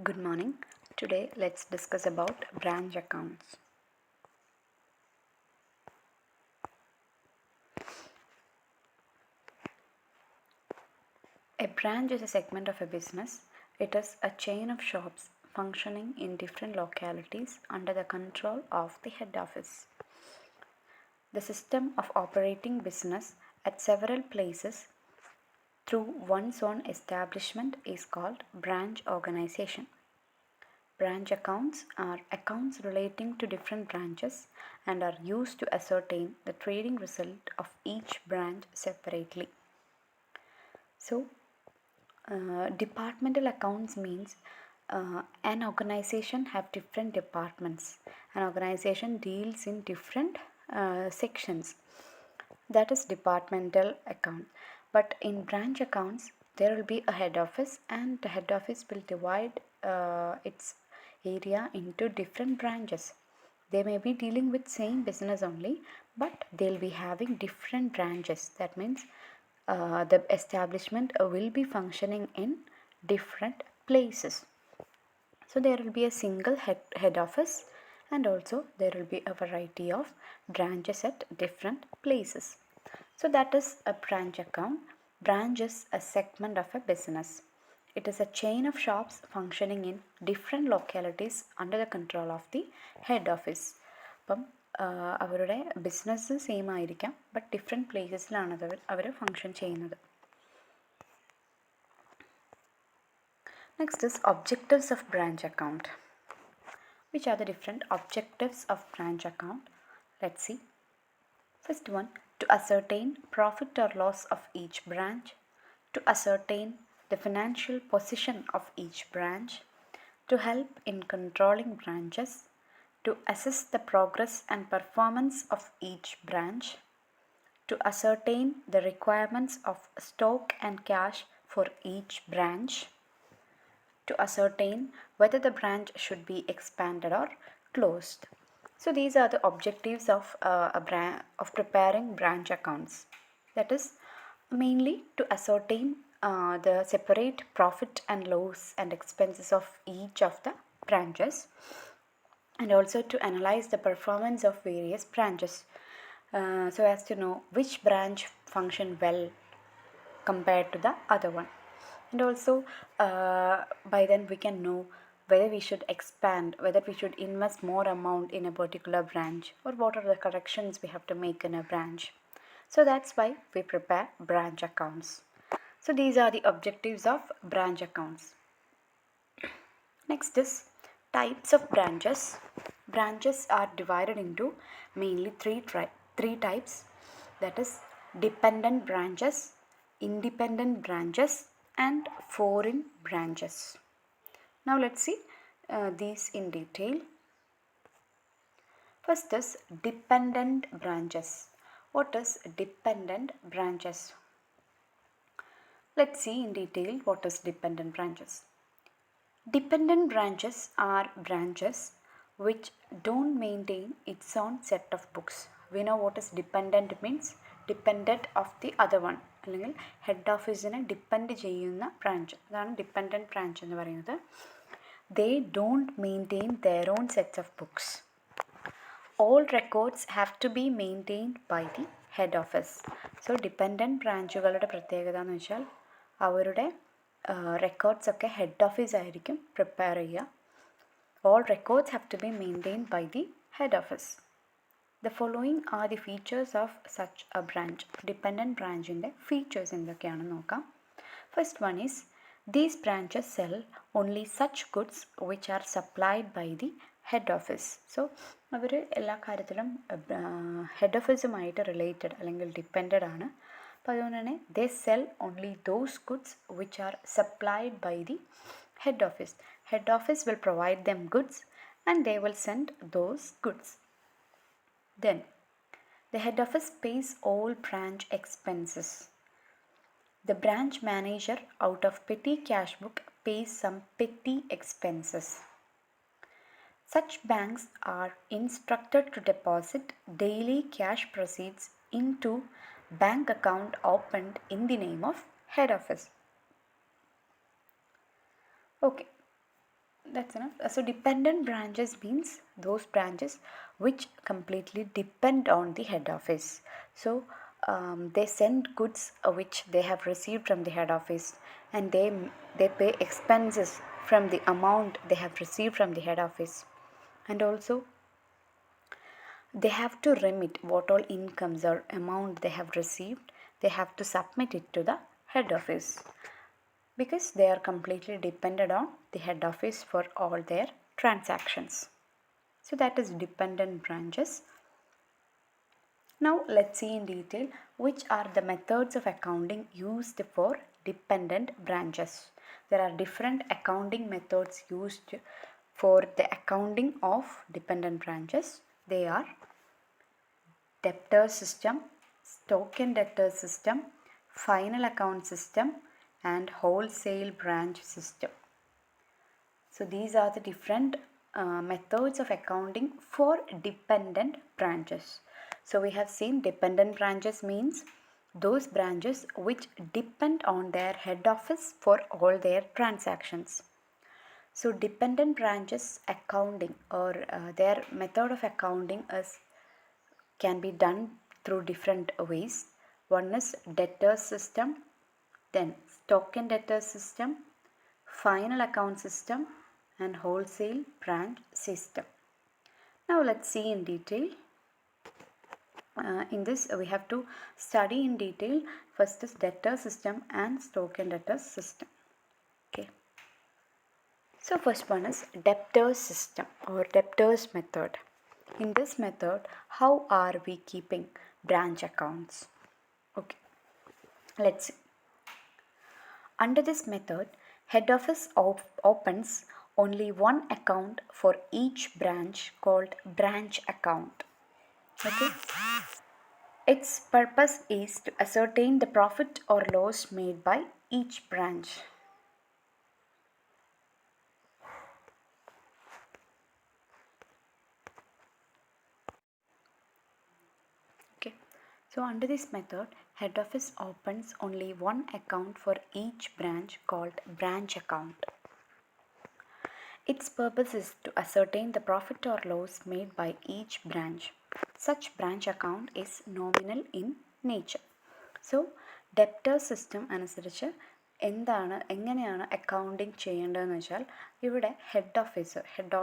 Good morning. Today let's discuss about branch accounts. A branch is a segment of a business. It is a chain of shops functioning in different localities under the control of the head office. The system of operating business at several places through one's own establishment is called branch organization. Branch accounts are accounts relating to different branches and are used to ascertain the trading result of each branch separately. So, departmental accounts means an organization have different departments. An organization deals in different sections. That is departmental account. But in branch accounts, there will be a head office, and the head office will divide its area into different branches. They may be dealing with same business only, but they'll be having different branches. That means the establishment will be functioning in different places. So there will be a single head office, and also there will be a variety of branches at different places. So that is a branch account. Branch is a segment of a business. It is a chain of shops functioning in different localities under the control of the head office. അപ്പം അവരുടെ business same ആയിരിക്കാം, but different പ്ലേസസിലാണ് our function ചെയ്യുന്നത്. Next is objectives of branch account. Which are the different objectives of branch account? Let's see. First one, to ascertain profit or loss of each branch, to ascertain the financial position of each branch, to help in controlling branches, to assess the progress and performance of each branch, to ascertain the requirements of stock and cash for each branch, to ascertain whether the branch should be expanded or closed. So these are the objectives of preparing branch accounts. That is mainly to ascertain the separate profit and loss and expenses of each of the branches, and also to analyze the performance of various branches so as to know which branch function well compared to the other one. And also by then we can know whether we should expand, whether we should invest more amount in a particular branch, or what are the corrections we have to make in a branch. So that's why we prepare branch accounts. So these are the objectives of branch accounts. Next is types of branches. Branches are divided into mainly three types. That is dependent branches, independent branches, and foreign branches. Now let's see these in detail. First is dependent branches. What is dependent branches? Let's see in detail what is dependent branches. Dependent branches are branches which don't maintain its own set of books. We know what is dependent means. Dependent of the other one, അല്ലെങ്കിൽ head ഓഫീസിനെ depend ചെയ്യുന്ന branch, അതാണ് dependent branch എന്ന് പറയുന്നത്. They don't maintain their own sets of books. All records have to be maintained by the head office. So dependent ബ്രാഞ്ചുകളുടെ പ്രത്യേകത എന്ന് വെച്ചാൽ അവരുടെ റെക്കോർഡ്സ് ഒക്കെ ഹെഡ് ഓഫീസ് ആയിരിക്കും പ്രിപ്പയർ ചെയ്യുക. All records have to be maintained by the head office. The following are the features of such a branch. Dependent branchൻ്റെ features എന്തൊക്കെയാണെന്ന് നോക്കാം. First one is, these branches sell only such goods which are supplied by the head office. So അവർ എല്ലാ കാര്യത്തിലും head ഓഫീസുമായിട്ട് related അല്ലെങ്കിൽ depended ആണ്. അപ്പോൾ അതുകൊണ്ട് തന്നെ they sell only those goods which are supplied by the head office. Head office will provide them goods and they will send those goods. Then the head office pays all branch expenses. The branch manager out of petty cash book pays some petty expenses. Such banks are instructed to deposit daily cash proceeds into bank account opened in the name of head office. Okay. That's enough. So dependent branches means those branches which completely depend on the head office. So they send goods which they have received from the head office, and they pay expenses from the amount they have received from the head office, and also they have to remit what all incomes or amount they have received. They have to submit it to the head office, because they are completely dependent on the head office for all their transactions. So that is dependent branches. Now let's see in detail which are the methods of accounting used for dependent branches. There are different accounting methods used for the accounting of dependent branches. They are debtor system, stock and debtor system, final account system, and wholesale branch system. So these are the different methods of accounting for dependent branches. So we have seen dependent branches means those branches which depend on their head office for all their transactions. So dependent branches accounting, or their method of accounting can be done through different ways. One is debtor system, then stock and debtor system, final account system, and wholesale branch system. Now let's see in detail. In this we have to study in detail. First is debtor system and stock and debtor system. Okay. So first one is debtor system or debtors method. In this method, how are we keeping branch accounts? Okay. Let's see. Under this method, head office opens only one account for each branch called branch account. Okay. Its purpose is to ascertain the profit or loss made by each branch. Okay. So under this method, head office opens only one account for each branch called branch account. Its purpose is to ascertain the profit or loss made by each branch. Such branch account is nominal in nature. So debtor system അനുസരിച്ച് എങ്ങനെയാണ് accounting ചെയ്യേണ്ടതെന്ന് വെച്ചാൽ, ഇവിടെ head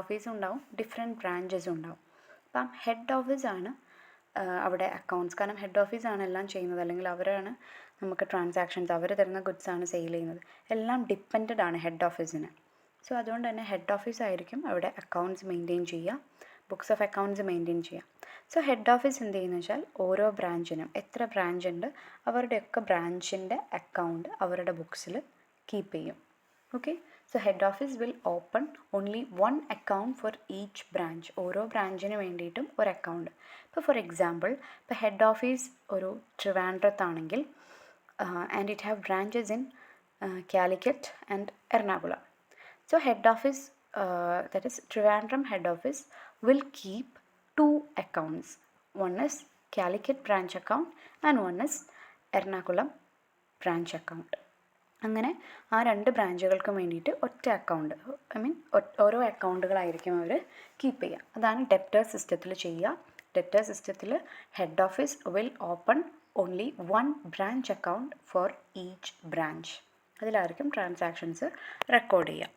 office ഉണ്ടാവും, different ബ്രാഞ്ചസും ഉണ്ടാവും. അപ്പം head ഓഫീസാണ് അവിടെ അക്കൗണ്ട്സ്, കാരണം ഹെഡ് ഓഫീസാണ് എല്ലാം ചെയ്യുന്നത്, അല്ലെങ്കിൽ അവരാണ് നമുക്ക് ട്രാൻസാക്ഷൻസ്, അവർ തരുന്ന ഗുഡ്സാണ് സെയിൽ ചെയ്യുന്നത്, എല്ലാം ഡിപ്പെൻഡഡ് ആണ് ഹെഡ് ഓഫീസിന്. സോ അതുകൊണ്ട് തന്നെ ഹെഡ് ഓഫീസ് ആയിരിക്കും അവിടെ അക്കൗണ്ട്സ് മെയിൻറ്റെയിൻ ചെയ്യുക, ബുക്സ് ഓഫ് അക്കൗണ്ട്സ് മെയിൻറ്റെയിൻ ചെയ്യുക. സോ ഹെഡ് ഓഫീസ് എന്ത് ചെയ്യുന്നു വെച്ചാൽ, ഓരോ ബ്രാഞ്ചിനും എത്ര ബ്രാഞ്ച് ഉണ്ട് അവരുടെയൊക്കെ ബ്രാഞ്ചിൻ്റെ അക്കൗണ്ട് അവരുടെ ബുക്സിൽ കീപ്പ് ചെയ്യും. Okay. So head office will open only one account for each branch. ഓരോ ബ്രാഞ്ചിന് വേണ്ടിയിട്ടും ഒരു അക്കൗണ്ട്. ഇപ്പോൾ ഫോർ എക്സാമ്പിൾ, ഇപ്പോൾ ഹെഡ് ഓഫീസ് ഒരു ട്രിവാൻഡ്രത്താണെങ്കിൽ and it have branches in Calicut and Ernakulam. So head office, that is Trivandrum head office, will keep two accounts. One is Calicut branch account and one is Ernakulam branch account. അങ്ങനെ ആ രണ്ട് ബ്രാഞ്ചുകൾക്കും വേണ്ടിയിട്ട് ഒറ്റ account, ഓരോ അക്കൗണ്ടുകളായിരിക്കും അവർ keep ചെയ്യുക. അതാണ് debtor സിസ്റ്റത്തിൽ ചെയ്യുക. ഡെപ്റ്റർ സിസ്റ്റത്തിൽ head office will open only one branch account for each branch. അതിലായിരിക്കും ട്രാൻസാക്ഷൻസ് റെക്കോർഡ് ചെയ്യുക.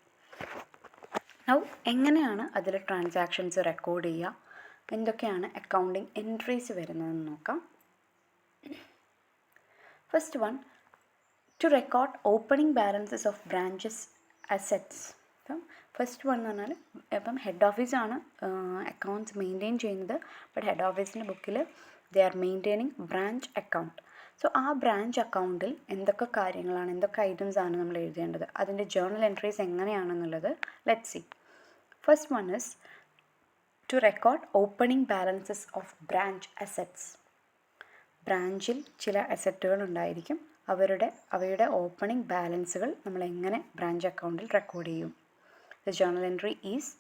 നൗ എങ്ങനെയാണ് അതിൽ ട്രാൻസാക്ഷൻസ് റെക്കോർഡ് ചെയ്യുക, എന്തൊക്കെയാണ് അക്കൗണ്ടിങ് എൻട്രീസ് വരുന്നതെന്ന് നോക്കാം. First one, to record opening balances of branches assets. അപ്പം ഫസ്റ്റ് വൺ എന്ന് പറഞ്ഞാൽ, ഇപ്പം ഹെഡ് ഓഫീസാണ് അക്കൗണ്ട്സ് മെയിൻറ്റെയിൻ ചെയ്യുന്നത്, ബട്ട് ഹെഡ് ഓഫീസിൻ്റെ ബുക്കിൽ they are maintaining branch account. So ആ ബ്രാഞ്ച് അക്കൗണ്ടിൽ എന്തൊക്കെ കാര്യങ്ങളാണ്, എന്തൊക്കെ ഐറ്റംസ് ആണ് നമ്മൾ എഴുതേണ്ടത്, അതിൻ്റെ ജേർണൽ എൻട്രീസ് എങ്ങനെയാണെന്നുള്ളത് let's see. First one is to record opening balances of branch assets. ബ്രാഞ്ചിൽ ചില അസറ്റുകൾ ഉണ്ടായിരിക്കും, അവയുടെ ഓപ്പണിംഗ് ബാലൻസുകൾ നമ്മൾ എങ്ങനെ ബ്രാഞ്ച് അക്കൗണ്ടിൽ റെക്കോർഡ് ചെയ്യും. The journal entry is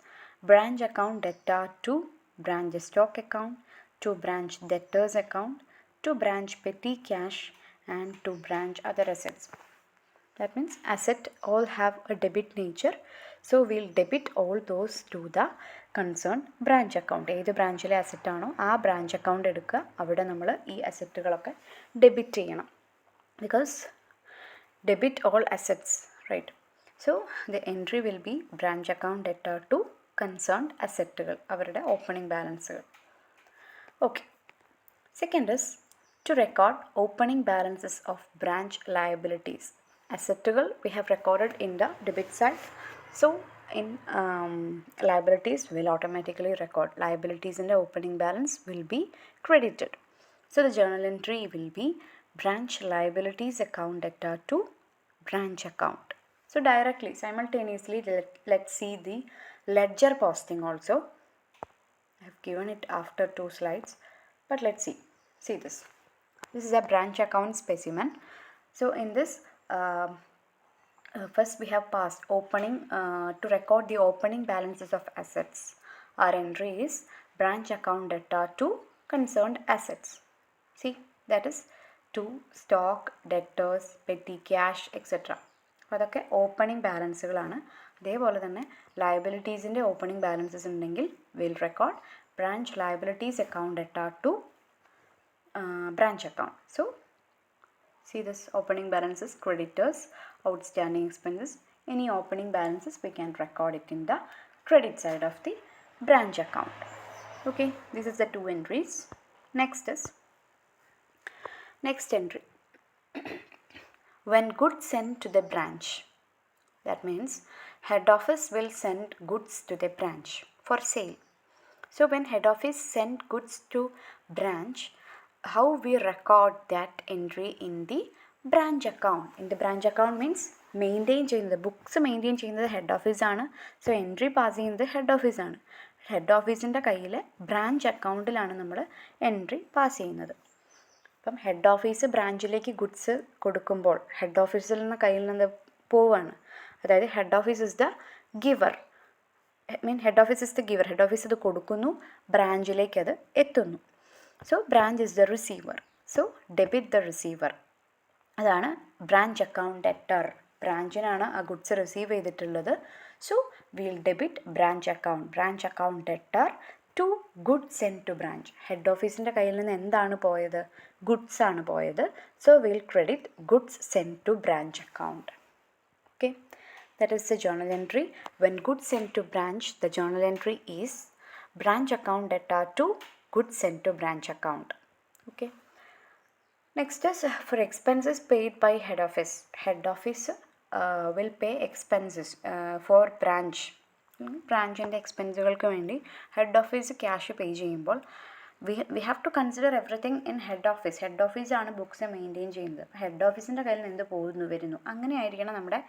branch account debtor to branch stock account, to branch debtors account, to branch petty cash, and to branch other assets. That means asset all have a debit nature. So we'll debit all those to the concerned branch account. ഏത് ബ്രാഞ്ചിലെ asset ആണോ ആ branch account എടുക്കുക, അവിടെ നമ്മൾ ഈ അസറ്റുകളൊക്കെ debit ചെയ്യണം. Because debit all assets, right? So the entry will be branch account debtor to concerned അസറ്റുകൾ, അവരുടെ ഓപ്പണിംഗ് ബാലൻസുകൾ. Okay. Second is to record opening balances of branch liabilities. അസറ്റുകൾ we have recorded in the debit side. So in liabilities will automatically record. Liabilities in the opening balance will be credited. So the journal entry will be branch liabilities account debtor to branch account. So directly, simultaneously, let's see the ledger posting also. I have given it after 2 slides, but let's see this. This is a branch account specimen. So in this, first we have passed opening to record the opening balances of assets. Our entry is branch account debtor to concerned assets. See, that is to stock, debtors, petty cash, etc. അപ്പോൾ അതൊക്കെ opening ബാലൻസുകളാണ്. അതേപോലെ തന്നെ ലയബിലിറ്റീസിൻ്റെ opening balances ഉണ്ടെങ്കിൽ will record branch liabilities account debtor to branch account. So see this opening balances, creditors, outstanding expenses, any opening balances we can record it in the credit side of the branch account. Okay, this is the 2 entries. Next entry when goods sent to the branch, that means head office will send goods to the branch for sale. So when head office send goods to branch, how we record that entry in the branch account? In the branch account means maintain ചെയ്യുന്നത്, books maintain ചെയ്യുന്നത് head ഓഫീസാണ്. So entry pass ചെയ്യുന്നത് head ഓഫീസാണ്. Head ഓഫീസിൻ്റെ കയ്യിൽ branch അക്കൗണ്ടിലാണ് നമ്മൾ entry pass ചെയ്യുന്നത്. അപ്പം ഹെഡ് ഓഫീസ് ബ്രാഞ്ചിലേക്ക് ഗുഡ്സ് കൊടുക്കുമ്പോൾ ഹെഡ് ഓഫീസിൽ നിന്ന് കയ്യിൽ നിന്ന് പോവാണ്. അതായത് head office is the giver, head office is the giver. Head office അത് കൊടുക്കുന്നു, ബ്രാഞ്ചിലേക്ക് അത് എത്തുന്നു. So branch is the receiver. So debit the receiver. അതാണ് ബ്രാഞ്ച് അക്കൗണ്ട് ഡെറ്റർ. ബ്രാഞ്ചിനാണ് ആ ഗുഡ്സ് റിസീവ് ചെയ്തിട്ടുള്ളത്. So will debit branch account debtor to goods send to branch. Head ഓഫീസിൻ്റെ കയ്യിൽ നിന്ന് എന്താണ് പോയത്? ഗുഡ്സ് ആണ് പോയത്. So will credit goods send to branch account. Okay, that is the journal entry. When goods send to branch, the journal entry is branch account debtor to goods sent to branch account. Okay, next is for expenses paid by head office. Head office will pay expenses for branch. ബ്രാഞ്ചിൻ്റെ എക്സ്പെൻസുകൾക്ക് വേണ്ടി head office cash pay ചെയ്യുമ്പോൾ we have to consider everything in head office. Head ഓഫീസാണ് books maintain ചെയ്യുന്നത്. Head ഓഫീസിൻ്റെ കയ്യിൽ നിന്ന് എന്ത് പോകുന്നു വരുന്നു, അങ്ങനെയായിരിക്കണം നമ്മുടെ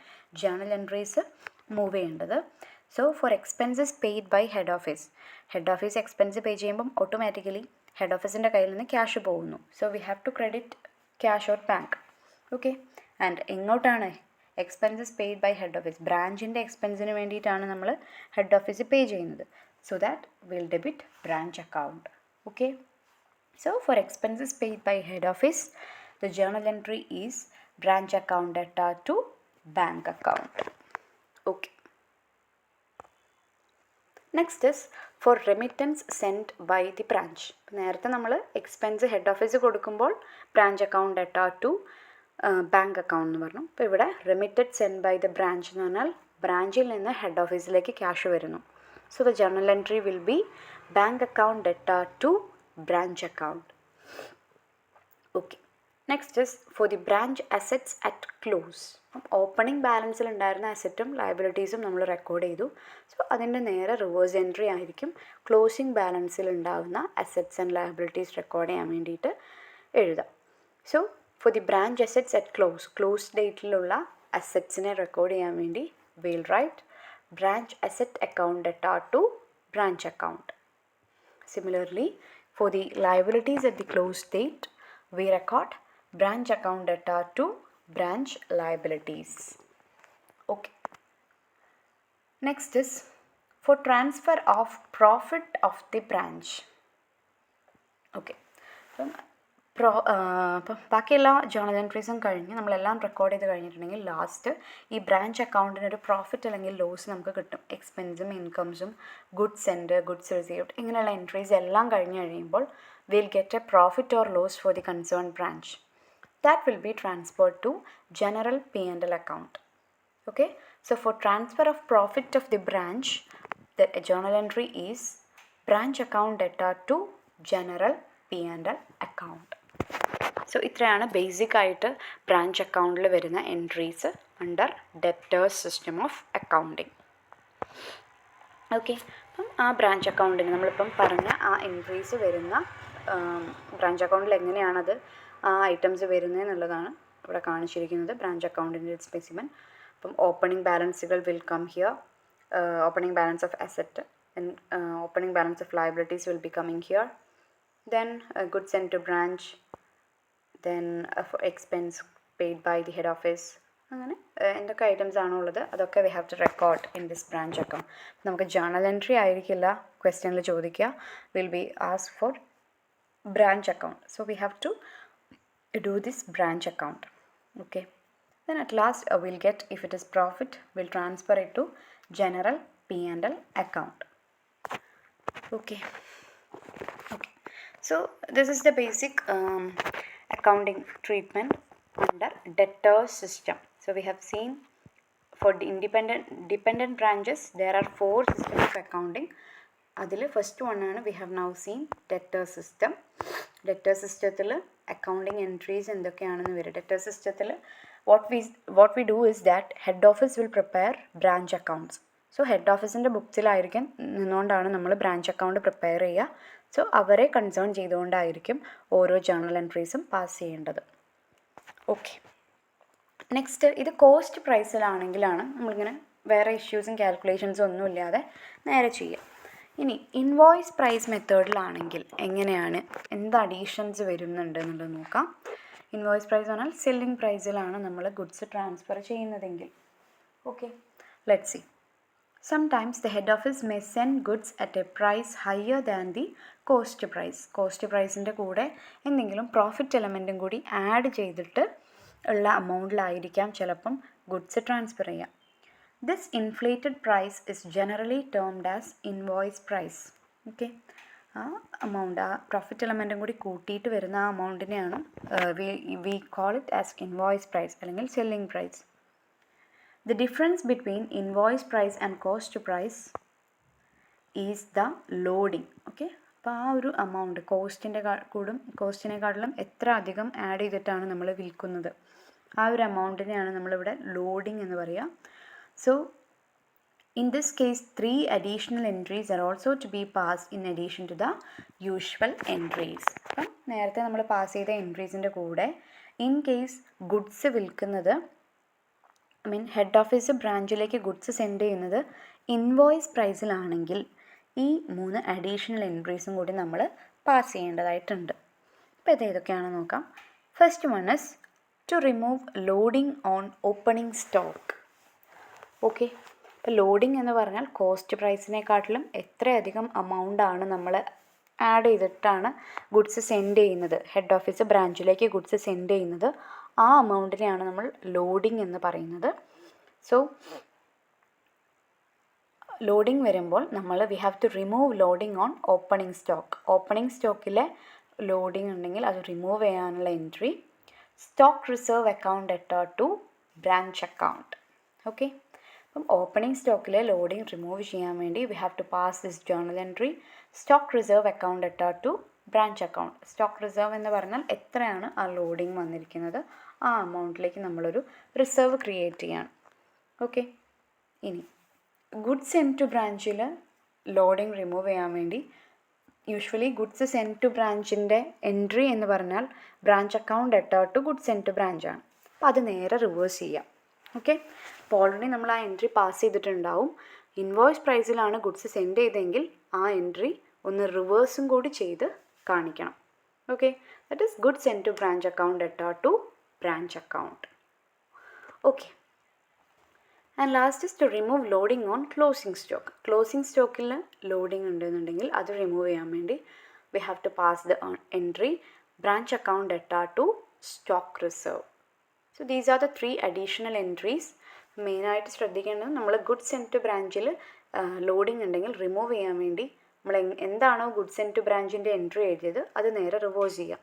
ജേർണൽ എൻട്രീസ് മൂവ് ചെയ്യേണ്ടത്. So for expenses paid by head office expense pay ചെയ്യുമ്പം ഓട്ടോമാറ്റിക്കലി ഹെഡ് ഓഫീസിൻ്റെ കയ്യിൽ നിന്ന് ക്യാഷ് പോകുന്നു. So we have to credit cash or bank. Okay, and എങ്ങോട്ടാണ് expenses paid by head office? ബ്രാഞ്ചിൻ്റെ എക്സ്പെൻസിന് വേണ്ടിയിട്ടാണ് നമ്മൾ ഹെഡ് ഓഫീസ് പേ ചെയ്യുന്നത്. So that will debit branch account. Okay, so for expenses paid by head office, the journal entry is branch account debtor to bank account. Okay, next is for remittance send by the branch. നേരത്തെ നമ്മൾ expense head office കൊടുക്കുമ്പോൾ branch account debtor to bank account എന്ന് പറഞ്ഞു. അപ്പോൾ ഇവിടെ remitted send by the branch എന്ന് പറഞ്ഞാൽ ബ്രാഞ്ചിൽ നിന്ന് ഹെഡ് ഓഫീസിലേക്ക് ക്യാഷ് വരുന്നു. So the journal entry will be bank account debtor to branch account. Okay, next is for the branch assets at close. Opening ബാലൻസിൽ ഉണ്ടായിരുന്ന അസറ്റും ലയബിലിറ്റീസും നമ്മൾ റെക്കോർഡ് ചെയ്തു. സോ അതിൻ്റെ നേരെ റിവേഴ്സ് എൻട്രി ആയിരിക്കും ക്ലോസിംഗ് ബാലൻസിൽ ഉണ്ടാകുന്ന അസറ്റ്സ് ആൻഡ് ലയബിലിറ്റീസ് റെക്കോർഡ് ചെയ്യാൻ വേണ്ടിയിട്ട് എഴുതാം. So for the branch assets at close ഡേറ്റിലുള്ള അസറ്റ്സിനെ റെക്കോർഡ് ചെയ്യാൻ വേണ്ടി will write branch asset account debtor to branch account. Similarly for the liabilities at the close date we record branch account debtor to branch liabilities. Okay, next is for transfer of profit of the branch. Okay, so അപ്പം ബാക്കിയെല്ലാ journal എൻട്രീസും കഴിഞ്ഞ് നമ്മളെല്ലാം record ചെയ്ത് കഴിഞ്ഞിട്ടുണ്ടെങ്കിൽ last ഈ branch അക്കൗണ്ടിന് ഒരു profit അല്ലെങ്കിൽ loss നമുക്ക് കിട്ടും. എക്സ്പെൻസും ഇൻകംസും ഗുഡ്സ് സെൻഡ്, ഗുഡ്സ് റിസീവ്ഡ് ഇങ്ങനെയുള്ള എൻട്രീസ് എല്ലാം കഴിഞ്ഞ് കഴിയുമ്പോൾ will get a profit or loss for the concern branch. That will be transferred to general P&L account. Okay, so for transfer of profit of the branch, the journal entry is branch account debtor to general P&L account. So ഇത്രയാണ് basic ആയിട്ട് branch അക്കൗണ്ടിൽ വരുന്ന entries under debtors system of accounting. Okay, അപ്പം ആ branch അക്കൗണ്ടിന് നമ്മളിപ്പം പറഞ്ഞ ആ entries വരുന്ന ബ്രാഞ്ച് അക്കൗണ്ടിൽ എങ്ങനെയാണത് ആ ഐറ്റംസ് വരുന്നതെന്നുള്ളതാണ് ഇവിടെ കാണിച്ചിരിക്കുന്നത്. ബ്രാഞ്ച് അക്കൗണ്ടിൻ്റെ സ്പെസിമെൻ. അപ്പം ഓപ്പണിംഗ് ബാലൻസുകൾ will come here. Opening balance of asset and opening balance of liabilities will be coming here. Then goods send to branch, then expense paid by the head office. അങ്ങനെ എന്തൊക്കെ items ആണോ ഉള്ളത് അതൊക്കെ we have to record in this branch account. നമുക്ക് journal entry ആയിരിക്കില്ല ക്വസ്റ്റ്യനിൽ ചോദിക്കുക. Will be ask for branch account, so we have to do this branch account. Okay, then at last we'll get, if it is profit, we'll transfer it to general P&L account. Okay, so this is the basic accounting treatment under debtors system. So we have seen for the dependent branches there are 4 systems of accounting. അതിൽ first വണ്ണാണ് we have now seen debtor system. Debtor സിസ്റ്റത്തിൽ accounting entries എന്തൊക്കെയാണെന്ന് വരും. Debtor സിസ്റ്റത്തിൽ what we do is that head office will prepare branch accounts. So head ഓഫീസിൻ്റെ ബുക്സിലായിരിക്കും നിന്നുകൊണ്ടാണ് നമ്മൾ ബ്രാഞ്ച് അക്കൗണ്ട് പ്രിപ്പയർ ചെയ്യുക. സോ അവരെ കൺസേൺ ചെയ്തുകൊണ്ടായിരിക്കും ഓരോ ജേണൽ എൻട്രീസും പാസ് ചെയ്യേണ്ടത്. ഓക്കെ, നെക്സ്റ്റ് ഇത് കോസ്റ്റ് പ്രൈസിലാണെങ്കിലാണ് നമ്മളിങ്ങനെ വേറെ ഇഷ്യൂസും കാൽക്കുലേഷൻസും ഒന്നും ഇല്ലാതെ നേരെ ചെയ്യുക. ഇനി ഇൻവോയ്സ് പ്രൈസ് മെത്തേഡിലാണെങ്കിൽ എങ്ങനെയാണ്, എന്ത് അഡീഷൻസ് വരുന്നുണ്ട് എന്നുള്ളത് നോക്കാം. ഇൻവോയ്സ് പ്രൈസ് പറഞ്ഞാൽ സെല്ലിംഗ് പ്രൈസിലാണ് നമ്മൾ ഗുഡ്സ് ട്രാൻസ്ഫർ ചെയ്യുന്നതെങ്കിൽ. Okay, let's see. Sometimes the head office may send goods at a price higher than the cost price. Cost പ്രൈസിൻ്റെ കൂടെ എന്തെങ്കിലും പ്രോഫിറ്റ് എലമെൻറ്റും കൂടി ആഡ് ചെയ്തിട്ട് ഉള്ള എമൗണ്ടിലായിരിക്കാം ചിലപ്പം ഗുഡ്സ് ട്രാൻസ്ഫർ ചെയ്യാം. This inflated price is generally termed as invoice price. Okay, ആ എമൗണ്ട്, ആ പ്രോഫിറ്റ് എലമെൻറ്റും കൂടി കൂട്ടിയിട്ട് വരുന്ന ആ എമൗണ്ടിനെയാണ് we call it as invoice price അല്ലെങ്കിൽ selling price. The difference between invoice price and cost price is the loading. Okay, അപ്പോൾ ആ ഒരു എമൗണ്ട് കോസ്റ്റിനെക്കാട്ടിലും എത്ര അധികം ആഡ് ചെയ്തിട്ടാണ് നമ്മൾ വിൽക്കുന്നത്, ആ ഒരു എമൗണ്ടിനെയാണ് നമ്മളിവിടെ ലോഡിംഗ് എന്ന് പറയുക. So in this case 3 additional entries are also to be passed in addition to the usual entries. അപ്പം നേരത്തെ നമ്മൾ പാസ് ചെയ്ത എൻട്രീസിൻ്റെ കൂടെ ഇൻ കേസ് ഗുഡ്സ് വിൽക്കുന്നത്, ഹെഡ് ഓഫീസ് ബ്രാഞ്ചിലേക്ക് ഗുഡ്സ് സെൻഡ് ചെയ്യുന്നത് ഇൻവോയ്സ് പ്രൈസിലാണെങ്കിൽ ഈ 3 അഡീഷണൽ എൻട്രീസും കൂടി നമ്മൾ പാസ് ചെയ്യേണ്ടതായിട്ടുണ്ട്. അപ്പോൾ ഇത് ഏതൊക്കെയാണെന്ന് നോക്കാം. First one is to remove loading on opening stock. Okay, ഇപ്പോൾ ലോഡിംഗ് എന്ന് പറഞ്ഞാൽ കോസ്റ്റ് പ്രൈസിനെക്കാട്ടിലും എത്രയധികം എമൗണ്ടാണ് നമ്മൾ ആഡ് ചെയ്തിട്ടാണ് ഗുഡ്സ് സെൻഡ് ചെയ്യുന്നത്, ഹെഡ് ഓഫീസ് ബ്രാഞ്ചിലേക്ക് ഗുഡ്സ് സെൻഡ് ചെയ്യുന്നത്, ആ എമൗണ്ടിനെയാണ് നമ്മൾ ലോഡിംഗ് എന്ന് പറയുന്നത്. സോ ലോഡിംഗ് വരുമ്പോൾ we have to remove loading on opening stock. Opening സ്റ്റോക്കിലെ ലോഡിംഗ് ഉണ്ടെങ്കിൽ അത് റിമൂവ് ചെയ്യാനുള്ള entry stock reserve account debtor to branch account. Okay, അപ്പം ഓപ്പണിംഗ് സ്റ്റോക്കിലെ ലോഡിംഗ് റിമൂവ് ചെയ്യാൻ വേണ്ടി we have to pass this journal entry stock reserve account debtor to branch account. Stock reserve എന്ന് പറഞ്ഞാൽ എത്രയാണ് ആ ലോഡിംഗ് വന്നിരിക്കുന്നത്, ആ എമൗണ്ടിലേക്ക് നമ്മളൊരു റിസർവ് ക്രിയേറ്റ് ചെയ്യണം. ഓക്കെ, ഇനി ഗുഡ്സ് സെൻഡ് ടു ബ്രാഞ്ചിൽ ലോഡിംഗ് റിമൂവ് ചെയ്യാൻ വേണ്ടി യൂഷ്വലി ഗുഡ്സ് സെൻഡ് ടു ബ്രാഞ്ചിൻ്റെ എൻട്രി എന്ന് പറഞ്ഞാൽ branch account debtor to goods send to ബ്രാഞ്ചാണ്. അപ്പോൾ അത് നേരെ റിവേഴ്സ് ചെയ്യാം. ഓക്കെ, അപ്പോൾ ഓൾറെഡി നമ്മൾ ആ എൻട്രി പാസ് ചെയ്തിട്ടുണ്ടാവും. ഇൻവോയ്സ് പ്രൈസിലാണ് ഗുഡ്സ് സെൻഡ് ചെയ്തെങ്കിൽ ആ എൻട്രി ഒന്ന് റിവേഴ്സും കൂടി ചെയ്ത് കാണിക്കണം. Okay, that is goods send to branch account debtor to branch account. Okay, and last is to remove loading on closing stock. Closing സ്റ്റോക്കിൽ ലോഡിംഗ് ഉണ്ടെന്നുണ്ടെങ്കിൽ അത് റിമൂവ് ചെയ്യാൻ വേണ്ടി we have to pass the entry branch account debtor to stock reserve. So these are the 3 additional entries. മെയിനായിട്ട് ശ്രദ്ധിക്കേണ്ടത് നമ്മൾ goods into ബ്രാഞ്ചിൽ loading ഉണ്ടെങ്കിൽ റിമൂവ് ചെയ്യാൻ വേണ്ടി നമ്മൾ എന്താണോ ഗുഡ്സ് ഇൻ ടു ബ്രാഞ്ചിൻ്റെ എൻട്രി എഴുതിയത് അത് നേരെ റിവേഴ്സ് ചെയ്യാം.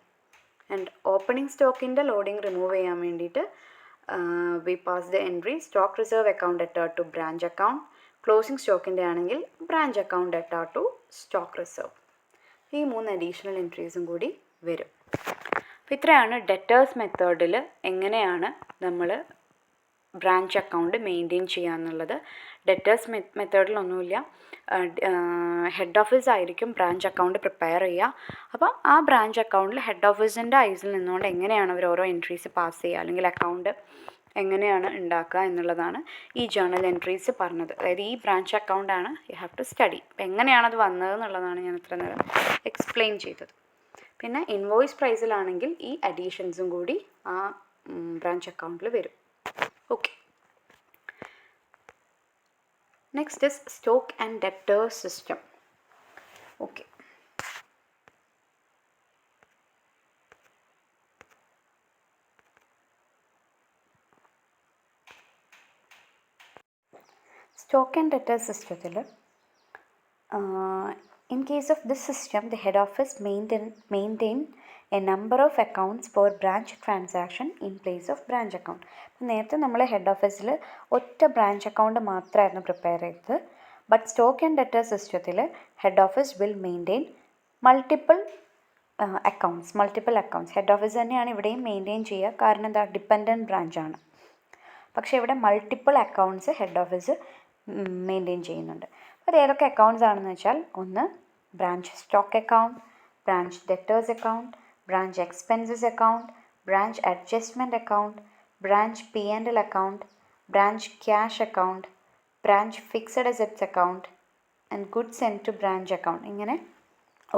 ആൻഡ് ഓപ്പണിംഗ് സ്റ്റോക്കിൻ്റെ ലോഡിംഗ് റിമൂവ് ചെയ്യാൻ വേണ്ടിയിട്ട് we pass the entry stock reserve account debtor to branch account, closing സ്റ്റോക്കിൻ്റെ ആണെങ്കിൽ branch account debtor to stock reserve. ഈ 3 അഡീഷണൽ എൻട്രീസും കൂടി വരും. അപ്പോൾ ഇത്രയാണ് ഡെറ്റേഴ്സ് മെത്തേഡിൽ എങ്ങനെയാണ് നമ്മൾ ബ്രാഞ്ച് അക്കൗണ്ട് മെയിൻറ്റെയിൻ ചെയ്യാന്നുള്ളത്. ഡെറ്റേഴ്സ് മെത്തേഡിലൊന്നുമില്ല, ഹെഡ് ഓഫീസ് ആയിരിക്കും ബ്രാഞ്ച് അക്കൗണ്ട് പ്രിപ്പയർ ചെയ്യുക. അപ്പം ആ ബ്രാഞ്ച് അക്കൗണ്ടിൽ ഹെഡ് ഓഫീസിൻ്റെ ഐസിൽ നിന്നുകൊണ്ട് എങ്ങനെയാണ് അവർ ഓരോ എൻട്രീസ് പാസ് ചെയ്യുക അല്ലെങ്കിൽ അക്കൗണ്ട് എങ്ങനെയാണ് ഉണ്ടാക്കുക എന്നുള്ളതാണ് ഈ ജേർണൽ എൻട്രീസ് പറഞ്ഞത്. അതായത് ഈ ബ്രാഞ്ച് അക്കൗണ്ടാണ് യു ഹാവ് ടു സ്റ്റഡി. അപ്പം എങ്ങനെയാണത് വന്നത് എന്നുള്ളതാണ് ഞാൻ ഇത്ര നേരം എക്സ്പ്ലെയിൻ ചെയ്തത്. പിന്നെ ഇൻവോയ്സ് പ്രൈസിലാണെങ്കിൽ ഈ അഡീഷൻസും കൂടി ആ ബ്രാഞ്ച് അക്കൗണ്ടിൽ വരും. Okay, next is stock and debtor system. Okay, stock and debtor സിസ്റ്റത്തിൽ in case of this system, the head office maintain a number of accounts for branch transaction in place of branch account. നേരത്തെ നമ്മൾ head ഓഫീസിൽ ഒറ്റ branch account മാത്രമായിരുന്നു prepare ചെയ്തത്. But stock and debtor സിസ്റ്റത്തിൽ head office will maintain multiple accounts. Head office തന്നെയാണ് ഇവിടെയും maintain ചെയ്യുക, കാരണം എന്താ, ഡിപ്പെൻഡൻറ്റ് ബ്രാഞ്ചാണ്. പക്ഷേ ഇവിടെ multiple accounts head office maintain ചെയ്യുന്നുണ്ട്. അത് ഏതൊക്കെ അക്കൗണ്ട്സ് ആണെന്ന് വെച്ചാൽ, ഒന്ന് branch stock account, branch debtors account, branch expenses account, branch adjustment account, branch P&L account, branch cash account, branch fixed assets account and goods sent to branch account. ഇങ്ങനെ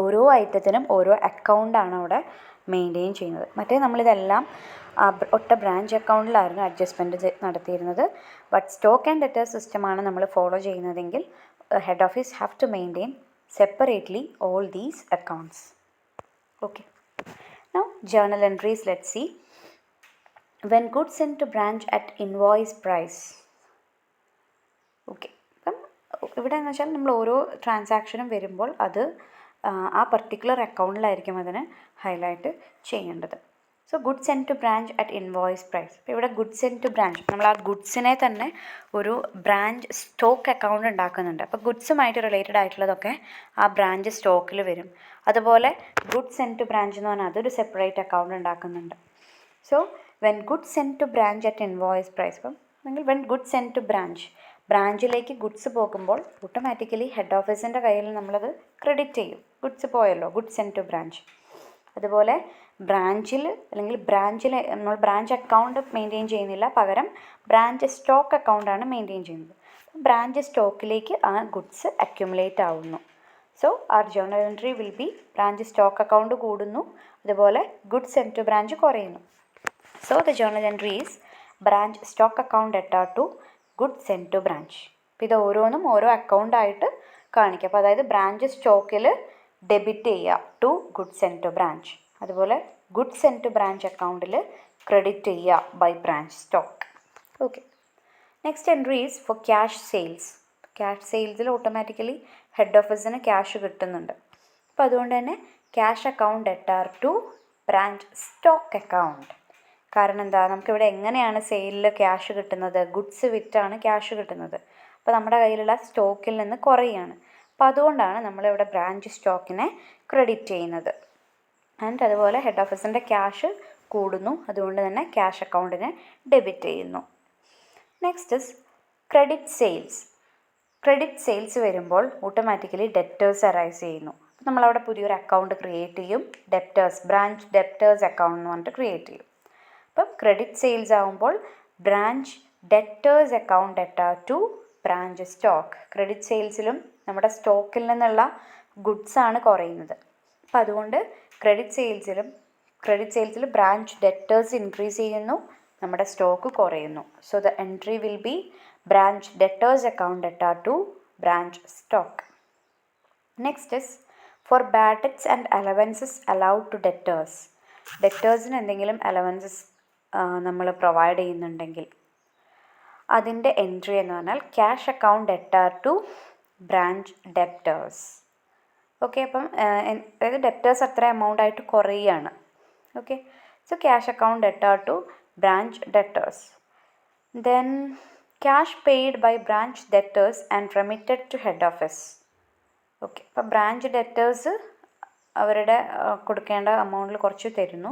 ഓരോ ഐറ്റത്തിനും ഓരോ അക്കൗണ്ടാണ് അവിടെ മെയിൻറ്റെയിൻ ചെയ്യുന്നത്. മറ്റേ നമ്മളിതെല്ലാം ഒറ്റ ബ്രാഞ്ച് അക്കൗണ്ടിലായിരുന്നു അഡ്ജസ്റ്റ്മെൻറ്റ് നടത്തിയിരുന്നത്. But stock and debtor സിസ്റ്റമാണ് നമ്മൾ ഫോളോ ചെയ്യുന്നതെങ്കിൽ head office have to maintain separately all these accounts. Okay, now journal entries, let's see. When goods sent to branch at invoice price. Okay, അപ്പം ഇവിടെ എന്ന് വെച്ചാൽ നമ്മൾ ഓരോ ട്രാൻസാക്ഷനും വരുമ്പോൾ അത് ആ പർട്ടിക്കുലർ അക്കൗണ്ടിലായിരിക്കും അതിന് ഹൈലൈറ്റ് ചെയ്യേണ്ടത്. So goods sent to branch at invoice price. ഇപ്പോൾ ഇവിടെ ഗുഡ്സ് സെൻറ്റ് ടു ബ്രാഞ്ച്, നമ്മൾ ആ ഗുഡ്സിനെ തന്നെ ഒരു ബ്രാഞ്ച് സ്റ്റോക്ക് അക്കൗണ്ട് ഉണ്ടാക്കുന്നുണ്ട്. അപ്പോൾ ഗുഡ്സുമായിട്ട് റിലേറ്റഡ് ആയിട്ടുള്ളതൊക്കെ ആ ബ്രാഞ്ച് സ്റ്റോക്കിൽ വരും. അതുപോലെ ഗുഡ്സ് സെൻറ്റ് ടു ബ്രാഞ്ച് എന്ന് പറഞ്ഞാൽ അതൊരു സെപ്പറേറ്റ് അക്കൗണ്ട് ഉണ്ടാക്കുന്നുണ്ട്. So when goods sent to branch at invoice price, അപ്പം അല്ലെങ്കിൽ വെൻ ഗുഡ്സ് സെൻറ്റ് ടു ബ്രാഞ്ചിലേക്ക് ഗുഡ്സ് പോകുമ്പോൾ ഓട്ടോമാറ്റിക്കലി ഹെഡ് ഓഫീസിൻ്റെ കയ്യിൽ നമ്മളത് ക്രെഡിറ്റ് ചെയ്യും. ഗുഡ്സ് പോയല്ലോ, ഗുഡ്സ് സെൻറ്റ് ടു ബ്രാഞ്ച്. അതുപോലെ ബ്രാഞ്ചിൽ നമ്മൾ ബ്രാഞ്ച് അക്കൗണ്ട് മെയിൻറ്റെയിൻ ചെയ്യുന്നില്ല, പകരം ബ്രാഞ്ച് സ്റ്റോക്ക് അക്കൗണ്ടാണ് മെയിൻറ്റെയിൻ ചെയ്യുന്നത്. ബ്രാഞ്ച് സ്റ്റോക്കിലേക്ക് ആ ഗുഡ്സ് അക്യുമുലേറ്റ് ആവുന്നു. So our journal entry will be branch stock account കൂടുന്നു, അതുപോലെ ഗുഡ്സ് സെൻറ്റ് ടു ബ്രാഞ്ച് കുറയുന്നു. So the journal entry is branch stock account debtor to goods sent to branch. അപ്പോൾ ഇത് ഓരോന്നും ഓരോ അക്കൗണ്ടായിട്ട് കാണിക്കുക. അപ്പോൾ അതായത് ബ്രാഞ്ച് സ്റ്റോക്കിൽ ഡെബിറ്റ് ചെയ്യുക to goods sent to branch, അതുപോലെ ഗുഡ്സ് സെൻറ്റ് ടു ബ്രാഞ്ച് അക്കൗണ്ടിൽ ക്രെഡിറ്റ് ചെയ്യുക by branch stock. Okay, next entry is for cash sales. Cash സെയിൽസിൽ ഓട്ടോമാറ്റിക്കലി ഹെഡ് ഓഫീസിന് ക്യാഷ് കിട്ടുന്നുണ്ട്. അപ്പോൾ അതുകൊണ്ട് തന്നെ cash account debtor to branch stock account. കാരണം എന്താ, നമുക്കിവിടെ എങ്ങനെയാണ് സെയിലിൽ ക്യാഷ് കിട്ടുന്നത്, ഗുഡ്സ് വിറ്റാണ് ക്യാഷ് കിട്ടുന്നത്. അപ്പോൾ നമ്മുടെ കയ്യിലുള്ള സ്റ്റോക്കിൽ നിന്ന് കുറയുകയാണ്. അപ്പോൾ അതുകൊണ്ടാണ് നമ്മളിവിടെ ബ്രാഞ്ച് സ്റ്റോക്കിനെ ക്രെഡിറ്റ് ചെയ്യുന്നത്. ആൻഡ് അതുപോലെ ഹെഡ് ഓഫീസിൻ്റെ ക്യാഷ് കൂടുന്നു, അതുകൊണ്ട് തന്നെ ക്യാഷ് അക്കൗണ്ടിനെ ഡെബിറ്റ് ചെയ്യുന്നു. Next is credit sales. Credit sales വരുമ്പോൾ ഓട്ടോമാറ്റിക്കലി ഡെപ്റ്റേഴ്സ് അറൈസ് ചെയ്യുന്നു. നമ്മളവിടെ പുതിയൊരു അക്കൗണ്ട് ക്രിയേറ്റ് ചെയ്യും, ബ്രാഞ്ച് ഡെപ്റ്റേഴ്സ് അക്കൗണ്ട് എന്ന് പറഞ്ഞിട്ട് ക്രിയേറ്റ് ചെയ്യും. അപ്പം ക്രെഡിറ്റ് സെയിൽസ് ആകുമ്പോൾ branch debtors account debtor to branch stock. Credit സെയിൽസിലും നമ്മുടെ സ്റ്റോക്കിൽ നിന്നുള്ള ഗുഡ്സാണ് കുറയുന്നത്. അപ്പം അതുകൊണ്ട് ക്രെഡിറ്റ് സെയിൽസിൽ ബ്രാഞ്ച് ഡെപ്റ്റേഴ്സ് ഇൻക്രീസ് ചെയ്യുന്നു, നമ്മുടെ സ്റ്റോക്ക് കുറയുന്നു. So the entry will be branch debtors account debtor to branch stock. Next is for bad debts and allowances allowed to debtors. ഡെറ്റേഴ്സിന് എന്തെങ്കിലും അലവൻസസ് നമ്മൾ പ്രൊവൈഡ് ചെയ്യുന്നുണ്ടെങ്കിൽ അതിൻ്റെ എൻട്രി എന്ന് പറഞ്ഞാൽ cash account debtor to branch debtors. Okay, അപ്പം അതായത് debtors അത്ര എമൗണ്ട് ആയിട്ട് കുറയുകയാണ്. Okay, so cash account debtor to branch debtors. Then cash paid by branch debtors and remitted to head office. Okay, അപ്പോൾ ബ്രാഞ്ച് ഡെറ്റേഴ്സ് അവരുടെ കൊടുക്കേണ്ട എമൗണ്ടിൽ കുറച്ച് തരുന്നു.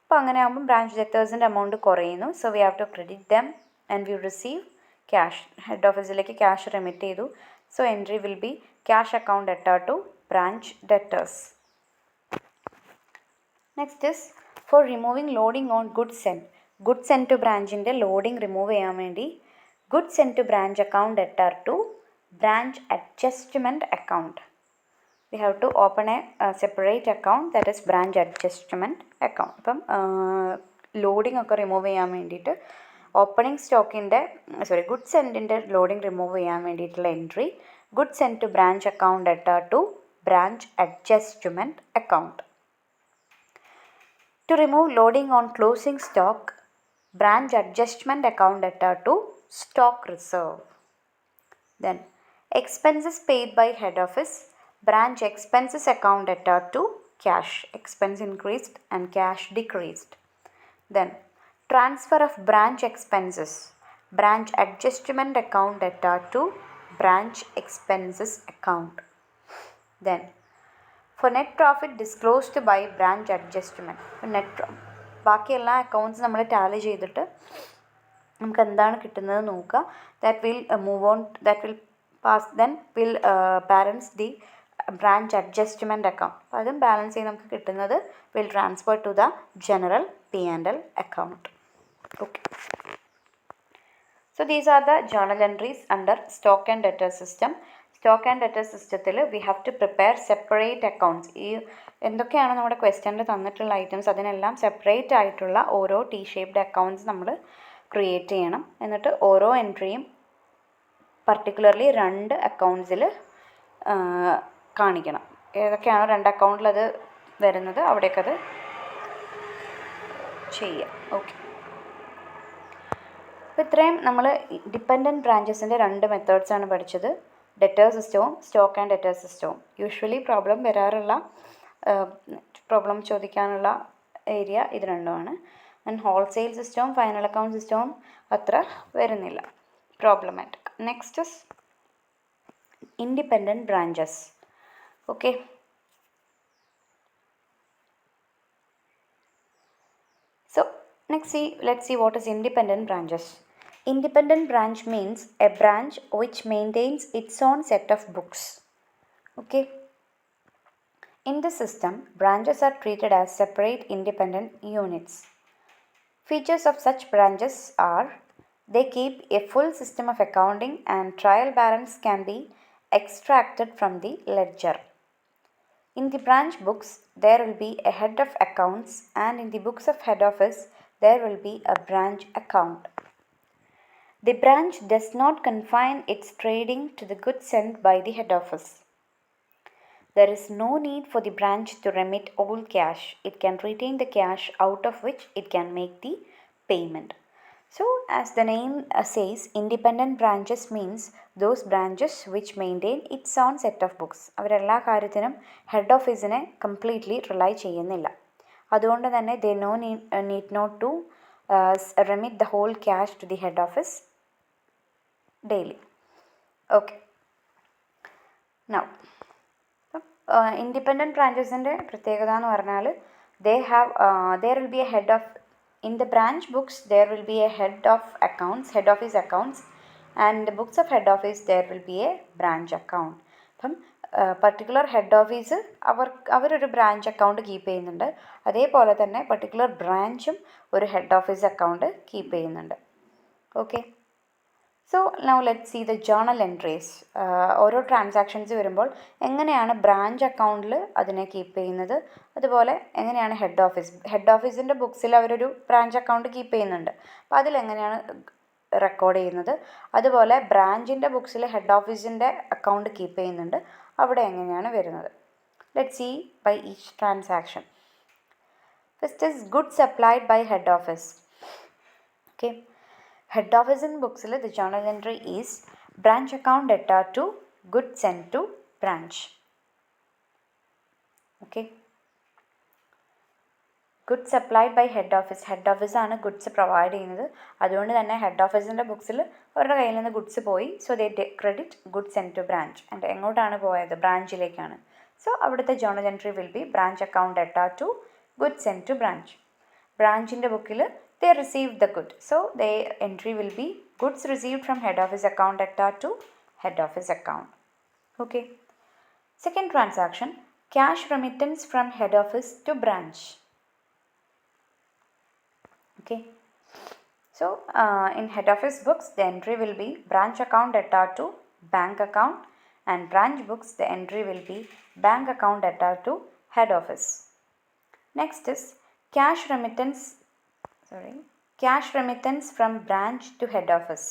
അപ്പോൾ അങ്ങനെ ആകുമ്പോൾ ബ്രാഞ്ച് ഡെറ്റേഴ്സിൻ്റെ എമൗണ്ട് കുറയുന്നു. So we have to credit them and we receive cash. Head ഓഫീസിലേക്ക് ക്യാഷ് റെമിറ്റ് ചെയ്തു. So entry will be cash account debtor to branch debtors. Next is for removing loading on goods sent. Goods sent to ബ്രാഞ്ചിൻ്റെ loading remove ചെയ്യാൻ വേണ്ടി goods sent to branch account debtor to branch adjustment account. We have to open a separate account, that is branch adjustment account. അപ്പം loading ഒക്കെ remove ചെയ്യാൻ വേണ്ടിയിട്ട് opening സ്റ്റോക്കിൻ്റെ goods സെൻറ്റിൻ്റെ loading remove ചെയ്യാൻ വേണ്ടിയിട്ടുള്ള entry goods sent to branch account debtor to branch adjustment account. To remove loading on closing stock, branch adjustment account debtor to stock reserve. Then expenses paid by head office, branch expenses account debtor to cash. Expense increased and cash decreased. Then transfer of branch expenses, branch adjustment account debtor to branch expenses account. Then for net profit disclosed by branch adjustment. ബാക്കി എല്ലാ accounts നമ്മൾ Tally ചെയ്തിട്ട് നമുക്ക് എന്താണ് കിട്ടുന്നത് നോക്കുക. That will move on, that will pass, then will balance the branch adjustment account. അപ്പോൾ അതും ബാലൻസ് ചെയ്ത് നമുക്ക് കിട്ടുന്നത് will transfer to the general P&L account. Okay, so these are the journal entries under stock and debtor system. Stock and debtor സിസ്റ്റത്തിൽ we have to prepare separate accounts. ഈ എന്തൊക്കെയാണ് നമ്മുടെ ക്വസ്റ്റ്യനിൽ തന്നിട്ടുള്ള ഐറ്റംസ് അതിനെല്ലാം സെപ്പറേറ്റ് ആയിട്ടുള്ള ഓരോ ടി ഷേപ്ഡ് അക്കൗണ്ട്സ് നമ്മൾ ക്രിയേറ്റ് ചെയ്യണം. എന്നിട്ട് ഓരോ എൻട്രിയും പർട്ടിക്കുലർലി 2 അക്കൗണ്ട്സിൽ കാണിക്കണം. ഏതൊക്കെയാണോ 2 അക്കൗണ്ടിൽ അത് വരുന്നത് അവിടേക്ക് അത് ചെയ്യുക. ഓക്കെ, അപ്പോൾ ഇത്രയും നമ്മൾ ഡിപ്പെൻഡൻറ്റ് ബ്രാഞ്ചസിൻ്റെ 2 മെത്തേഡ്സാണ് പഠിച്ചത്. ഡെറ്റർ സിസ്റ്റവും സ്റ്റോക്ക് ആൻഡ് ഡെറ്റർ സിസ്റ്റവും. യൂഷ്വലി പ്രോബ്ലം ചോദിക്കാനുള്ള ഏരിയ ഇത് രണ്ടുമാണ്. ആൻഡ് ഹോൾസെയിൽ സിസ്റ്റവും ഫൈനൽ അക്കൗണ്ട് സിസ്റ്റവും അത്ര വരുന്നില്ല problematic. Next is independent branches. Okay, so let's see what is independent branches. Independent branch means a branch which maintains its own set of books. Okay, in the system branches are treated as separate independent units. Features of such branches are they keep a full system of accounting and trial balance can be extracted from the ledger. In the branch books there will be a head of accounts and in the books of head office there will be a branch account. The branch does not confine its trading to the goods sent by the head office. There is no need for the branch to remit all cash. It can retain the cash out of which it can make the payment. So, as the name says, independent branches means those branches which maintain its own set of books. അവരെല്ലാ കാര്യത്തിനും head ഓഫീസിനെ completely rely ചെയ്യുന്നില്ല. അതുകൊണ്ട് തന്നെ they need not to remit the whole cash to the head office daily. Okay, now independent ബ്രാഞ്ചസിൻ്റെ പ്രത്യേകത എന്ന് പറഞ്ഞാൽ there will be a head of, in the branch books there will be a head of accounts, head office accounts, and in the books of head office there will be a branch account. അപ്പം particular head office അവരൊരു branch account keep ചെയ്യുന്നുണ്ട്. അതേപോലെ തന്നെ particular ബ്രാഞ്ചും ഒരു head office account keep ചെയ്യുന്നുണ്ട്. Okay, so now let see the journal entries. ഓരോ transactions വരുമ്പോൾ എങ്ങനെയാണ് ബ്രാഞ്ച് അക്കൗണ്ടിൽ അതിനെ കീപ്പ് ചെയ്യുന്നത്, അതുപോലെ എങ്ങനെയാണ് ഹെഡ് ഓഫീസിൻ്റെ ബുക്സിൽ അവരൊരു ബ്രാഞ്ച് അക്കൗണ്ട് കീപ്പ് ചെയ്യുന്നുണ്ട്. അപ്പോൾ അതിലെങ്ങനെയാണ് റെക്കോർഡ് ചെയ്യുന്നത്, അതുപോലെ ബ്രാഞ്ചിൻ്റെ ബുക്സിൽ ഹെഡ് ഓഫീസിൻ്റെ അക്കൗണ്ട് കീപ്പ് ചെയ്യുന്നുണ്ട്, അവിടെ എങ്ങനെയാണ് വരുന്നത്. Let see by each transaction. First is goods supplied by head office. Okay, head office in books the journal entry is branch account debtor to goods sent to branch. Okay, goods supplied by head office ആണ് goods provide ചെയ്യുന്നത്. അതുകൊണ്ട് തന്നെ head ഓഫീസിൻ്റെ ബുക്സിൽ അവരുടെ കയ്യിൽ നിന്ന് goods പോയി. So they credit goods send to branch. And എങ്ങോട്ടാണ് പോയത്? ബ്രാഞ്ചിലേക്കാണ്. സോ അവിടുത്തെ journal entry will be branch account debtor to goods send to branch. ബ്രാഞ്ചിൻ്റെ ബുക്കിൽ they receive the good. So they entry will be goods received from head office account debtor to head office account. Okay, second transaction cash remittance from head office to branch. Okay, so in head office books the entry will be branch account debtor to bank account, and branch books the entry will be bank account debtor to head office. Next is cash remittance from branch to head office.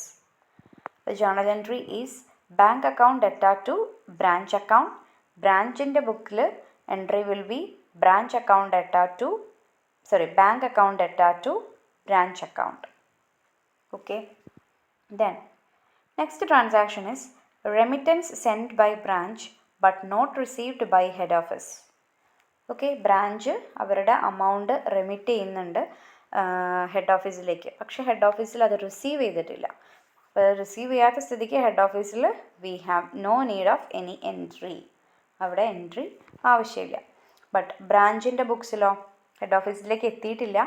The journal entry is bank account debtor to branch account. Branch in the book entry will be branch account debtor to bank account debtor to branch account. Okay, then next transaction is remittance sent by branch but not received by head office. Okay, branch അവരുടെ amount remit ചെയ്യുന്നുണ്ട് head ഓഫീസിലേക്ക്. പക്ഷേ head ഓഫീസിൽ അത് receive ചെയ്തിട്ടില്ല. അപ്പോൾ receive ചെയ്യാത്ത സ്ഥിതിക്ക് ഹെഡ് ഓഫീസിൽ we have no need of any entry. അവിടെ എൻട്രി ആവശ്യമില്ല. ബട്ട് ബ്രാഞ്ചിൻ്റെ ബുക്സിലോ ഹെഡ് ഓഫീസിലേക്ക് എത്തിയിട്ടില്ല.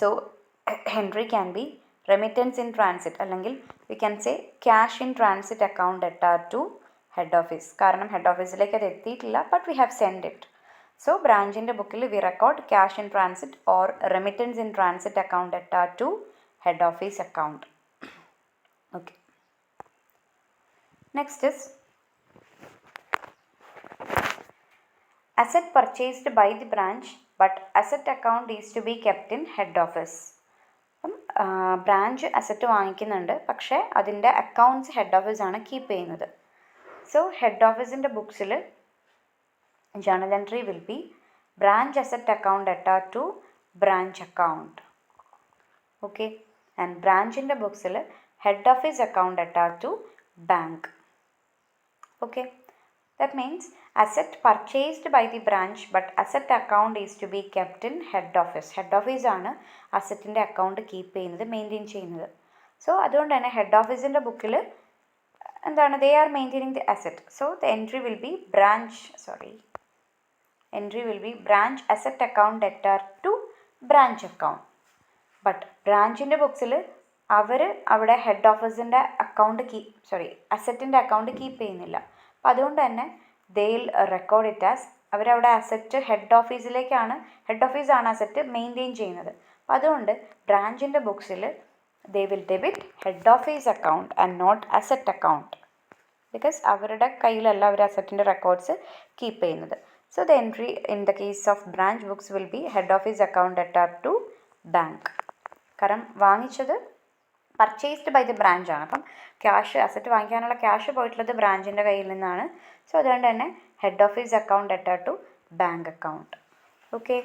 So entry can be remittance in transit, അല്ലെങ്കിൽ we can say cash in transit account debtor to head office. കാരണം ഹെഡ് ഓഫീസിലേക്ക് അത് എത്തിയിട്ടില്ല, but we have send it. So ബ്രാഞ്ചിൻ്റെ ബുക്കിൽ we record cash in transit or remittance in transit account debtor to head office account. Okay, next is asset purchased by the branch but asset account is to be kept in head office. Branch asset വാങ്ങിക്കുന്നുണ്ട്, പക്ഷേ അതിൻ്റെ accounts head ഓഫീസാണ് keep ചെയ്യുന്നത്. So head ഓഫീസിൻ്റെ ബുക്സിൽ journal entry will be branch asset account debtor to branch account. Okay, and ബ്രാഞ്ചിൻ്റെ ബുക്സിൽ head office account debtor to bank. Okay, that means asset purchased by the branch but asset account is to be kept in head office. Head office ആണ് അസറ്റിൻ്റെ account keep ചെയ്യുന്നത്, maintain ചെയ്യുന്നത്. So അതുകൊണ്ട് തന്നെ head ഓഫീസിൻ്റെ ബുക്കിൽ എന്താണ്, they are maintaining the asset. So the entry will be branch asset account debtor to branch account. But ബ്രാഞ്ചിൻ്റെ ബുക്സിൽ അവർ അവിടെ ഹെഡ് ഓഫീസിൻ്റെ അസറ്റിൻ്റെ അക്കൗണ്ട് കീപ്പ് ചെയ്യുന്നില്ല. അപ്പം അതുകൊണ്ട് തന്നെ ദെയിൽ റെക്കോർഡ് ഇറ്റ് ആസ് അവരവിടെ അസറ്റ് ഹെഡ് ഓഫീസാണ് അസറ്റ് മെയിൻറ്റെയിൻ ചെയ്യുന്നത്. അപ്പം അതുകൊണ്ട് ബ്രാഞ്ചിൻ്റെ ബുക്സിൽ they will debit head office account and not asset account, because അവരുടെ കയ്യിലല്ല അവർ അസറ്റിൻ്റെ റെക്കോർഡ്സ് കീപ്പ് ചെയ്യുന്നത്. So the entry in the case of branch books will be head office account debtor to bank. കാരണം വാങ്ങിച്ചത് പർച്ചേസ്ഡ് ബൈ ദി ബ്രാഞ്ച് ആണ്. അപ്പം cash asset വാങ്ങിക്കാനുള്ള cash പോയിട്ടുള്ളത് ബ്രാഞ്ചിൻ്റെ കയ്യിൽ നിന്നാണ്. സോ അതുകൊണ്ട് തന്നെ head office account debtor to bank account. Okay,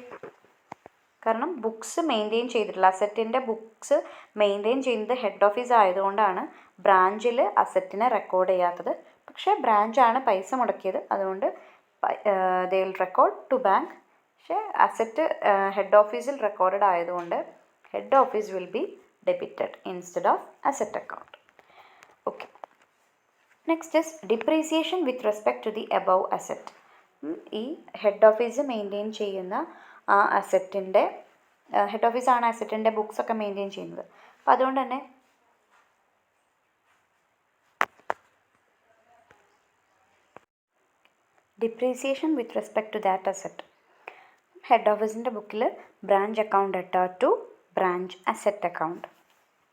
കാരണം ബുക്സ് മെയിൻറ്റെയിൻ ചെയ്തിട്ടുള്ള അസറ്റിൻ്റെ ബുക്സ് മെയിൻറ്റെയിൻ ചെയ്യുന്നത് ഹെഡ് ഓഫീസ് ആയതുകൊണ്ടാണ് ബ്രാഞ്ചിൽ അസറ്റിനെ റെക്കോർഡ് ചെയ്യാത്തത്. പക്ഷേ ബ്രാഞ്ചാണ് പൈസ മുടക്കിയത്, അതുകൊണ്ട് they will record to bank. പക്ഷേ അസറ്റ് ഹെഡ് ഓഫീസിൽ റെക്കോർഡഡ് ആയതുകൊണ്ട് head office will be debited instead of asset account. Okay, next is depreciation with respect to the above asset. ഈ ഹെഡ് ഓഫീസ് മെയിൻറ്റെയിൻ ചെയ്യുന്ന ആ അസറ്റിൻ്റെ ഹെഡ് ഓഫീസാണ് അസറ്റിൻ്റെ ബുക്സൊക്കെ maintain ചെയ്യുന്നത്. അപ്പോൾ അതുകൊണ്ട് തന്നെ depreciation with respect to that asset. Head ഓഫീസിൻ്റെ ബുക്കിൽ branch account debtor to branch asset account.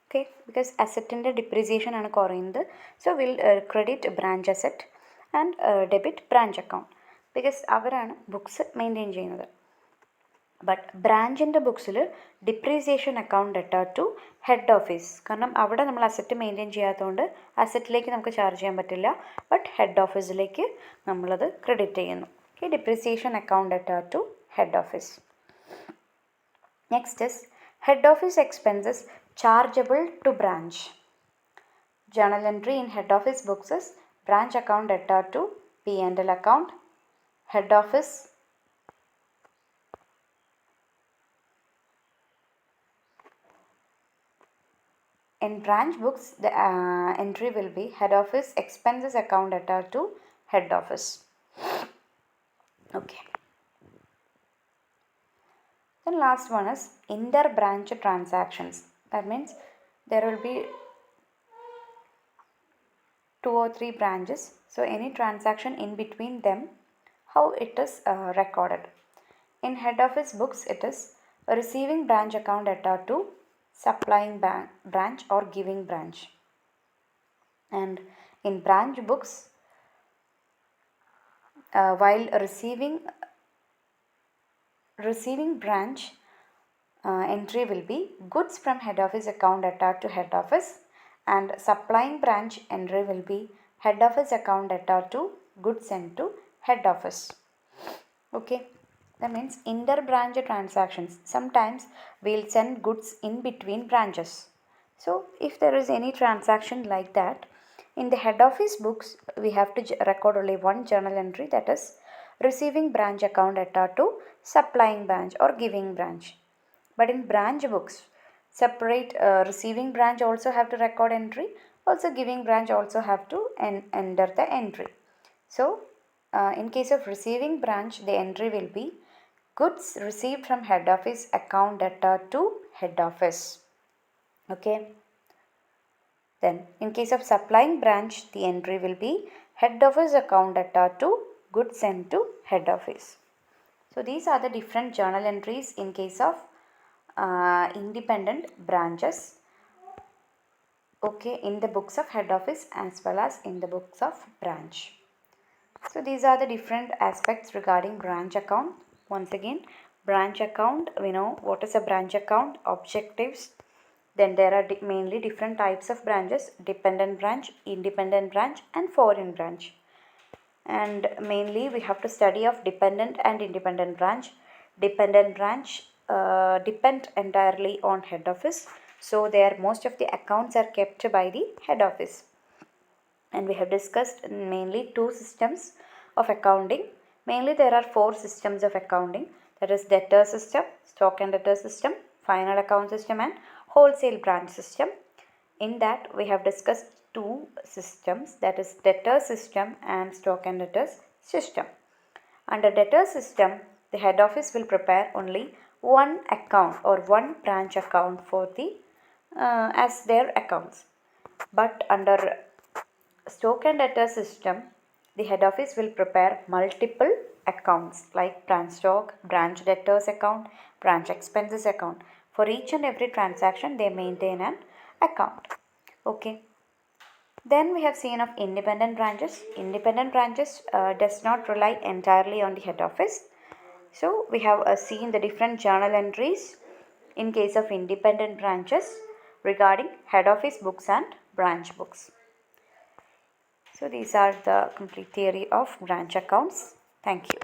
Okay, because അസറ്റിൻ്റെ ഡിപ്രീസിയേഷൻ ആണ് കുറയുന്നത്. So will credit branch asset and debit branch account, because അവരാണ് ബുക്സ് മെയിൻറ്റെയിൻ ചെയ്യുന്നത്. ബട്ട് ബ്രാഞ്ചിൻ്റെ ബുക്സിൽ depreciation account debtor to head office. കാരണം അവിടെ നമ്മൾ അസറ്റ് മെയിൻറ്റെയിൻ ചെയ്യാത്തതുകൊണ്ട് അസറ്റിലേക്ക് നമുക്ക് ചാർജ് ചെയ്യാൻ പറ്റില്ല. ബട്ട് ഹെഡ് ഓഫീസിലേക്ക് നമ്മളത് ക്രെഡിറ്റ് ചെയ്യുന്നു. Okay, depreciation account debtor to head office. Next is head office expenses chargeable to branch. Journal entry in head office books is branch account debtor to P&L account. Head office in branch books, the entry will be head office expenses account debtor to head office. Okay. Then last one is inter-branch transactions. That means there will be 2 or 3 branches. So any transaction in between them, how it is recorded. In head office books, it is receiving branch account debtor to supplying branch or giving branch. And in branch books, while receiving branch entry will be goods from head office account debtor to head office, and supplying branch entry will be head office account debtor to goods sent to head office. Okay, that means inter branch transactions. Sometimes we'll send goods in between branches. So if there is any transaction like that, in the head office books we have to record only one journal entry, that is receiving branch account debtor to supplying branch or giving branch. But in branch books, separate receiving branch also have to record entry, also giving branch also have to enter the entry. So in case of receiving branch, the entry will be goods received from head office account debtor to head office. Okay. Then in case of supplying branch, the entry will be head office account debtor to goods sent to head office. So these are the different journal entries in case of independent branches. Okay, in the books of head office as well as in the books of branch. So these are the different aspects regarding branch account. Once again, branch account, we know what is a branch account, objectives. Then there are mainly different types of branches: dependent branch, independent branch and foreign branch. And mainly we have to study of dependent and independent branch. Dependent branch depend entirely on head office. So there most of the accounts are kept by the head office. And we have discussed mainly 2 systems of accounting. Mainly there are 4 systems of accounting, that is debtor system, stock and debtor system, final account system and wholesale branch system. In that we have discussed 2 systems, that is debtor system and stock and debtors system. Under debtor system, the head office will prepare only one account or one branch account for the as their accounts. But under stock and debtor system, the head office will prepare multiple accounts like branch stock, branch debtors account, branch expenses account. For each and every transaction, they maintain an account. Okay. Then we have seen of independent branches. Independent branches does not rely entirely on the head office. So we have seen the different journal entries in case of independent branches regarding head office books and branch books. So these are the complete theory of branch accounts. Thank you.